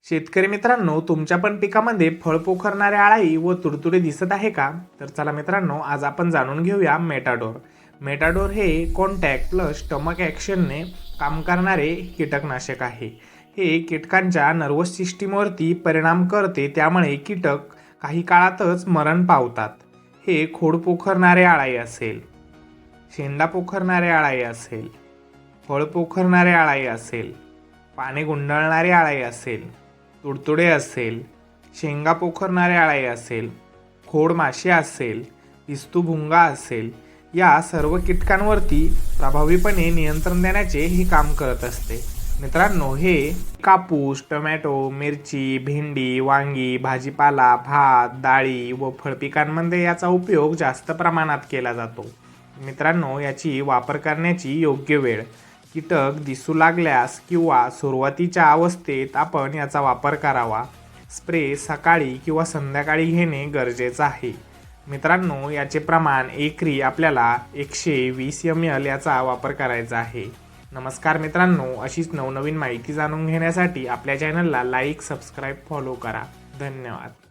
शेतकरी मित्रांनो, तुमच्या पण पिकामध्ये फळ पोखरणाऱ्या अळाई व तुडतुडे दिसत आहे का? तर चला मित्रांनो, आज आपण जाणून घेऊया मेटाडोर. मेटाडोर हे कॉन्टॅक्ट प्लस स्टमक ॲक्शनने काम करणारे कीटकनाशक आहे. हे कीटकांच्या नर्वस सिस्टीमवरती परिणाम करते, त्यामुळे कीटक काही काळातच मरण पावतात. हे खोड पोखरणारे अळाई असेल, शेंडा पोखरणारे अळाई असेल, फळ पोखरणारे अळाई असेल, पाने गुंडाळणारे अळाई असेल, तुडतुडे असेल, शेंगा पोखरणारे अळाई असेल, खोड माशी असेल, पिस्तूभुंगा असेल, या सर्व कीटकांवरती प्रभावीपणे नियंत्रण देण्याचे हे काम करत असते. मित्रांनो, हे कापूस, टोमॅटो, मिरची, भेंडी, वांगी, भाजीपाला, भात, डाळी व फळपिकांमध्ये याचा उपयोग जास्त प्रमाणात केला जातो. मित्रांनो, याची वापर करण्याची योग्य वेळ कीटक दिसू लागल्यास किंवा सुरुवातीच्या अवस्थेत आपण याचा वापर करावा. स्प्रे सकाळी किंवा संध्याकाळी घेणे गरजेचं आहे. मित्रांनो, याचे प्रमाण एकरी आपल्याला 120 ml याचा वापर करायचा आहे. नमस्कार मित्रांनो, अशीच नवनवीन माहिती जाणून घेण्यासाठी आपल्या चॅनलला लाईक, सबस्क्राईब, फॉलो करा. धन्यवाद.